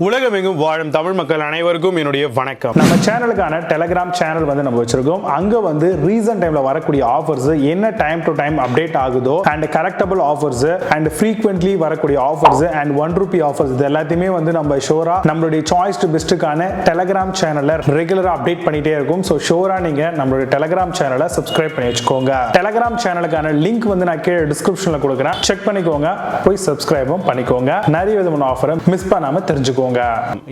உலகமெங்கும் வாழும் தமிழ் மக்கள் அனைவருக்கும் என்னுடைய வணக்கம். நம்ம சேனலுக்கான டெலிகிராம் சேனல் நம்ம வச்சிருக்கோம். அங்க ரீசன்ட் டைம்ல வரக்கூடிய ஆஃபர்ஸ் என்ன டைம் டு டைம் அப்டேட் ஆகுதோ and correctable offers and frequently வரக்கூடிய ஆஃபர்ஸ் அண்ட் ₹1 ஆஃபர்ஸ் இது எல்லாத்தையுமே நம்ம ஷோரா நம்மளுடைய சாய்ஸ் டு பெஸ்ட்டுக்கான டெலிகிராம் சேனல்ல ரெகுலரா அப்டேட் பண்ணிட்டே இருக்கும். ஸோ ஷோரா நீங்க நம்மளுடைய டெலிகிராம் சேனலை சப்ஸ்கிரைப் பண்ணி வச்சுக்கோங்க. டெலிகிராம் சேனலுக்கான லிங்க் நான் கீழே டிஸ்கிரிப்ஷன்ல கொடுக்குறேன், செக் பண்ணிக்கோங்க, போய் சப்ஸ்கிரைபும் பண்ணிக்கோங்க. நிறைய விதமான ஆஃபரை மிஸ் பண்ணாம தெரிஞ்சுக்கோங்க.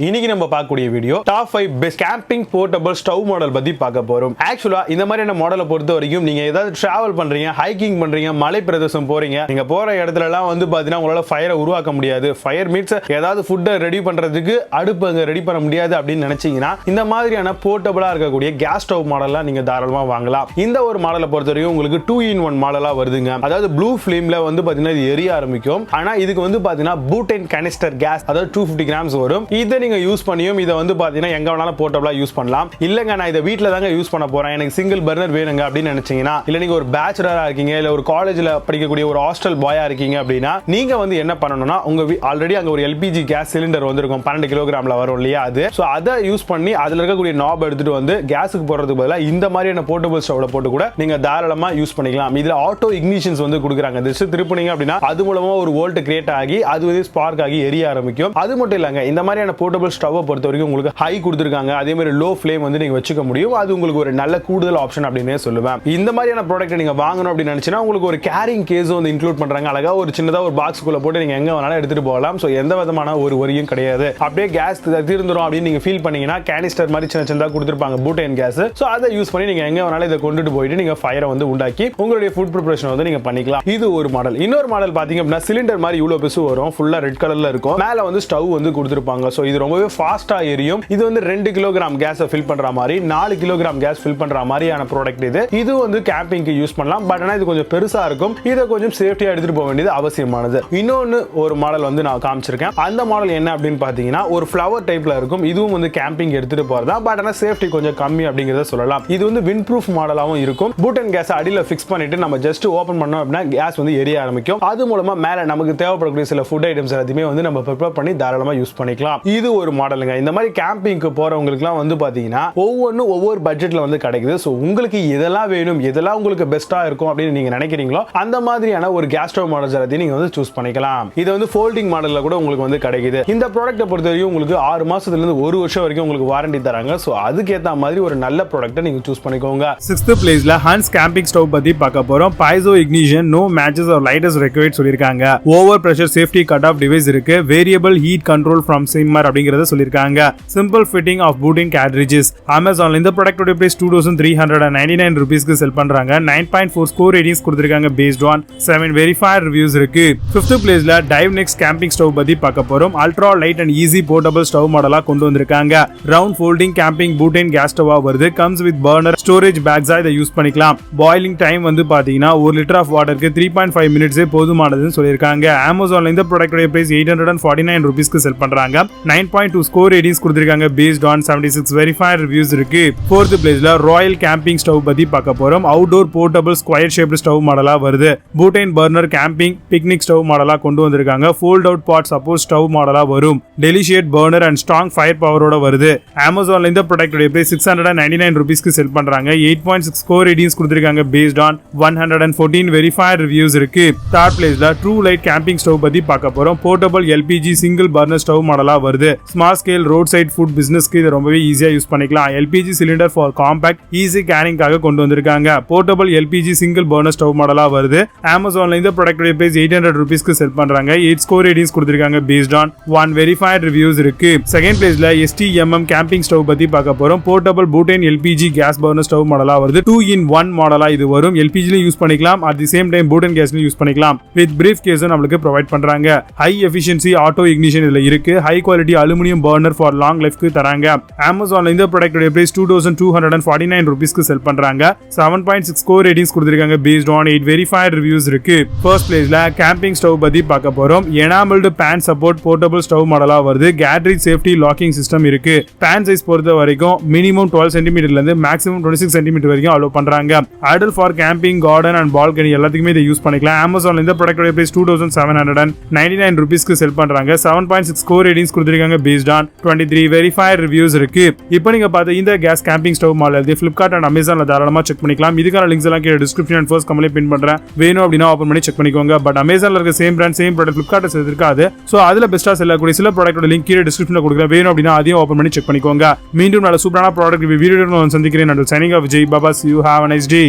இன்னைக்கு நம்ம பார்க்கக்கூடிய video top 5 best camping portable stove model பத்தி பார்க்க போறோம். ஆக்சுவலா இந்த மாதிரியான மாடலை பொறுத்த வரைக்கும் நீங்க ஏதாவது டிராவல் பண்றீங்க, ஹைக்கிங் பண்றீங்க, மலை பிரதேசம் போறீங்க, நீங்க போற இடத்துல எல்லாம் பாத்தீங்கன்னா உங்களால ஃபயரை உருவாக்க முடியாது. ஃபயர் மீன்ஸ் ஏதாவது ஃபுட்டை ரெடி பண்றதுக்கு அடுப்பு அங்க ரெடி பண்ண முடியாது அப்படின்னு நினைச்சீங்கன்னா இந்த மாதிரியான போர்ட்டபிளா இருக்கக்கூடிய கேஸ் ஸ்டவ் மாடல்லாம் நீங்க தாராளமா வாங்கலாம். இந்த ஒரு மாடலை பொறுத்த வரைக்கும் உங்களுக்கு 2-in-1 மாடலா வருதுங்க. அதாவது ப்ளூ ஃபிளேம்ல பாத்தீங்கன்னா இது எரிய ஆரம்பிக்கும். ஆனா இதுக்கு பாத்தீங்கன்னா பூட்டேன் கனிஸ்டர் கேஸ் அதாவது 250 கிராம்ஸ் வரும். இதை நீங்க யூஸ் பண்ணியும் இதை பாத்தீங்கன்னா எங்க வேணாலும் போர்ட்டபிளா யூஸ் பண்ணலாம். இல்லங்க நான் இதை வீட்ல தாங்க யூஸ் பண்ண போறேன், எனக்கு சிங்கிள் பர்னர் வேணுங்க அப்படின்னு நினைச்சீங்கன்னா, இல்ல நீங்க ஒரு பேச்சுலரா இருக்கீங்க, இல்ல ஒரு காலேஜ்ல படிக்கக்கூடிய ஒரு ஹாஸ்டல் பாயா இருக்கீங்க அப்படின்னா நீங்க என்ன பண்ணணும்னா உங்க ஆல்ரெடி அங்க ஒரு எல்பிஜி கேஸ் சிலிண்டர் வந்திருக்கும், 12 கிலோகிராம்ல வரும் இல்லையா, அது சோ அதை யூஸ் பண்ணி அதுல இருக்கக்கூடிய நாப் எடுத்துட்டு கேஸுக்கு போறதுக்கு பதிலா இந்த மாதிரியான போர்ட்டபிள் ஸ்டவ்ல போட்டு கூட நீங்க தாராளமா யூஸ் பண்ணிக்கலாம். இதுல ஆட்டோ இக்னிஷன்ஸ் கொடுக்குறாங்க. திஸ் திருப்பினீங்க அப்படின்னா அது மூலமா ஒரு வோல்ட் கிரியேட் ஆகி அது ஸ்பார்க் ஆகி எரிய ஆரம்பிக்கும். அது மட்டும் இல்லங்க, இந்த மாதிரியான போர்ட்டபிள் ஸ்டவ் பொறுத்த வரைக்கும் உங்களுக்கு ஹை கொடுத்திருக்காங்க, அதே மாதிரி லோ ஃப்ளேம் நீங்க வச்சுக்க முடியும். அது உங்களுக்கு ஒரு நல்ல கூடுதல் ஆப்ஷன் அப்படினே சொல்லுவேன். இந்த மாதிரியான ப்ராடக்ட் நீங்க வாங்கணும் அப்படி நினைச்சீங்கன்னா உங்களுக்கு ஒரு கேரிங் கேஸ் இன்க்ளூட் பண்றாங்க. அழகா ஒரு சின்னதா ஒரு பாக்ஸ்க்குள்ள போட்டு நீங்க எங்க வேணாலும் எடுத்துட்டு போகலாம். சோ எந்த விதமான ஒரு வரியும் கிடையாது. அப்படியே கேஸ் தீர்ந்துரும் அப்படின்னு நீங்க ஃபீல் பண்ணீங்கன்னா கேனிஸ்டர் மாதிரி சின்ன சின்னதா கொடுத்திருப்பாங்க பூட்டேன் கேஸ். சோ அதை யூஸ் பண்ணி நீங்க எங்க வேணாலும் இதை கொண்டுட்டு போயிட்டு நீங்க ஃபயரை உண்டாக்கி உங்களுடைய ஃபுட் ப்ரிப்பரேஷன் நீங்க பண்ணிக்கலாம். இது ஒரு மாடல். இன்னொரு மாடல் பாத்தீங்க அப்படின்னா சிலிண்டர் மாதிரி இவ்வளவு பெருசு வரும், ஃபுல்லா ரெட் கலர்ல இருக்கும், மேல ஸ்டவ் கொடுத்திருப்பாங்க. சோ இது ரொம்பவே ஃபாஸ்டா எரியும். இது 2 கிலோகிராம் கேஸ் ஃபில் பண்ற மாதிரி 4 கிலோகிராம் கேஸ் ஃபில் பண்ற மாதிரியான ப்ராடக்ட் இது. இது கேம்பிங்க்கு யூஸ் பண்ணலாம். பட் ஆனா இது கொஞ்சம் பெருசா இருக்கும். இதை கொஞ்சம் சேஃப்டியா எடுத்துட்டு போக வேண்டியது அவசியமானது. இன்னொன்னு ஒரு மாடல் நான் காமிச்சிருக்கேன். அந்த மாடல் என்ன அப்படின்னு பாத்தீங்கன்னா ஒரு ஃப்ளவர் டைப்ல இருக்கும். இதுவும் கேம்பிங் எடுத்துட்டு போறதா, பட் ஆனா சேஃப்டி கொஞ்சம் கம்மி அப்படிங்கறத சொல்லலாம். இது விண்ட் ப்ரூஃப் மாடலாவும் இருக்கும். பூட்டன் கேஸ் அடியில ஃபிக்ஸ் பண்ணிட்டு நம்ம ஜஸ்ட் ஓபன் பண்ணோம் அப்படின்னா கேஸ் எரிய ஆரம்பிக்கும். அது மூலமா மேல நமக்கு தேவைப்படக்கூடிய சில ஃபுட் ஐட்டம்ஸ் எல்லாத்தையுமே நம்ம ப்ரிப்பேர் பண்ணி தாராளமா யூஸ் பண்ணிக்கலாம். இது ஒரு மாடலுங்க. இந்த மாதிரி கேம்பிங்க்கு போறவங்களுக்குலாம் பாத்தீங்கன்னா ஒவ்வொன்றும் ஒவ்வொரு பட்ஜெட்ல கிடைக்குது. சோ உங்களுக்கு எதெல்லாம் வேணும், எதெல்லாம் உங்களுக்கு பெஸ்டா இருக்கும் அப்படின்னு நீங்க நினைக்கிறீங்களோ அந்த மாதிரியான ஒரு கேஸ் ஸ்டவ் மாடல்ஸ் எல்லாத்தையும் நீங்க சூஸ் பண்ணிக்கலாம். இது ஃபோல்டிங் மாடல்ல கூட உங்களுக்கு கிடைக்குது. இந்த ப்ராடக்ட்டை பொறுத்தவரைக்கும் உங்களுக்கு 6 மாசத்துல இருந்து 1 வருஷம் வரைக்கும் உங்களுக்கு வாரண்டி தராங்க. சோ அதுக்கு ஏத்த மாதிரி ஒரு நல்ல ப்ராடக்ட்டை நீங்க சூஸ் பண்ணிக்கோங்க. 6th பிளேஸ்ல ஹான்ஸ் கேம்பிங் ஸ்டவ் பத்தி பார்க்க போறோம். Piezo ignition, no matches or lights required சொல்லிருக்காங்க. Over pressure safety cut off device இருக்கு. Variable heat control from simmer அப்படிங்கறத சொல்லிருக்காங்க. Simple fitting of putting cartridges. அமேசான்ல இந்த ப்ராடக்ட்டோட பிரைஸ் $2,399 ரூபீஸ்க்கு செல் பண்றாங்க. 9.4 ஸ்கோர் ரேட்டிங்ஸ் கொடுத்திருக்காங்க based on 7 வெரிஃபைட் ரிவ்யூஸ் இருக்கு. 5th பிளேஸ்ல Divinext கேம்பிங் ஸ்டவ் பத்தி பார்க்க போறோம். Ultra light and easy portable stove மாடலா கொண்டு வந்திருக்காங்க. ரவுண்ட் ஃபோல்டிங் கேம்பிங் பூட்டேன் கேஸ் ஸ்டவ்வா வருது. கம்ஸ் வித் பர்னர் ஸ்டோரேஜ் பேக்ஸா இதை யூஸ் பண்ணிக்கலாம். பாயிலிங் டைம் பாத்தீங்கன்னா 1 லிட்டர் ஆஃப் வாட்டருக்கு 3.5 மினிட்ஸே போதுமானதுன்னு சொல்லிருக்காங்க. அமேசான்ல இந்த ப்ராடக்ட்டோட பிரைஸ் $849 ரூபீஸ்க்கு செல் பண்றாங்க. 9.2 ஸ்கோர் ரேட்டிங்ஸ் கொடுத்திருக்காங்க based on 76 வெரிஃபைட் ரிவ்யூஸ் இருக்கு. 4th பிளேஸ்ல ராயல் கேம்பிங் ஸ்டவ் பத்தி பார்க்க போறோம். Outdoor portable square shaped stove மாடலா வருது. Butane burner camping picnic stove மாடலா கொண்டு வந்திருக்காங்க. Fold out pot support stove மாடலா வரும். Delicate burner and strong fire பவரோட வருது. அமேசான்ல இந்த ப்ராடக்ட்டோட பிரைஸ் $699 ரூபீஸ்க்கு செல் பண்றாங்க. 8.6 ஸ்கோர் ரேட்டிங்ஸ் கொடுத்திருக்காங்க based on 114 வெரிஃபைட் ரிவ்யூஸ் இருக்கு. 3rd பிளேஸ்ல ட்ரூ லைட் கேம்பிங் ஸ்டவ் பத்தி பார்க்க போறோம். Portable LPG single burner stove மாடலா வருது. Small scale road side food பிசினஸ்க்கு இது ரொம்பவே ஈஸியா யூஸ் பண்ணிக்கலாம். LPG cylinder for compact easy கேரிங்காக கொண்டு வந்திருக்காங்க. Portable LPG single burner stove மாடலா வருது. அமேசான்ல இந்த ப்ராடக்ட்டோட பிரைஸ் $800 ரூபீஸ்க்கு செல் பண்றாங்க. 8 ஸ்கோர் ரேட்டிங்ஸ் கொடுத்திருக்காங்க based on 1 வெரிஃபைட் ரிவ்யூஸ் இருக்கு. 2nd பிளேஸ்ல STMM கேம்பிங் ஸ்டவ் பத்தி பார்க்க போறோம். Portable butane LPG gas burner stove மாடலா வருது. 2-in-1 மாடலா இது வரும். எல்பிஜில யூஸ் பண்ணிக்கலாம், at the same time butane கேஸ்ல யூஸ் பண்ணிக்கலாம். வித் பிரீஃப் கேஸ் நமக்கு ப்ரொவைட் பண்றாங்க. ஹை எஃபிஷியன்சி ஆட்டோ இக்னிஷன் இதுல இருக்கு. High quality aluminium burner for long லைஃப்க்கு தராங்க. அமேசான்ல இந்த ப்ராடக்ட்டோட பிரைஸ் $2,249 ரூபீஸ்க்கு செல் பண்றாங்க. 7.6 ஸ்கோர் ரேட்டிங்ஸ் கொடுத்திருக்காங்க based on 8 வெரிஃபைட் ரிவ்யூஸ் இருக்கு. 1st பிளேஸ்ல கேம்பிங் ஸ்டவ் பத்தி பார்க்க போறோம். எனாமல்டு பேன் சப்போர்ட் போர்ட்டபிள் ஸ்டவ் மாடலா வருது. கேட்ரிட்ஜ் சேஃப்டி லாக்கிங் சிஸ்டம் இருக்கு. பேன் சைஸ் பொறுத்த வரைக்கும் மினிமம் 12 சென்டிமீட்டர்ல இருந்து மேக்ஸிமம் 26 சென்டிமீட்டர் வரைக்கும் அலோ பண்றாங்க. Idol for camping, garden and balcony எல்லாத்துக்குமே இதை யூஸ் பண்ணிக்கலாம். அமேசான்ல இந்த ப்ராடக்ட்டோட பிரைஸ் $2,799 ரூபீஸ்க்கு செல் பண்றாங்க. 7.6 ஸ்கோர் ரேட்டிங்ஸ் கொடுத்திருக்காங்க based on 23 verified reviews இருக்கு. இப்போ நீங்க பார்த்த இந்த gas camping stove model Flipkart and Amazonல தாராளமா செக் பண்ணிக்கலாம். இதுக்கான லிங்க்ஸ் எல்லாம் கீழ டிஸ்கிரிப்ஷன் அண்ட் ஃபர்ஸ்ட் கமெண்ட்ல பின் பண்றேன். வேணும் அப்படினா ஓபன் பண்ணி செக் பண்ணிக்கோங்க. பட் Amazonல இருக்க சேம் பிராண்ட் சேம் ப்ராடக்ட் Flipkartல இருக்காது. சோ அதுல பெஸ்டா செல்லக்கூடிய சில ப்ராடக்ட்டோட லிங்க் கீழ டிஸ்கிரிப்ஷன்ல கொடுக்கிறேன். வேணும் அப்படினா அதையும் ஓபன் பண்ணி செக் பண்ணிக்கோங்க. மீண்டும் நல்ல சூப்பரான ப்ராடக்ட் வீடியோல சந்திக்கிறேன். நான் signing off Vijay Baba. see you, have a nice day.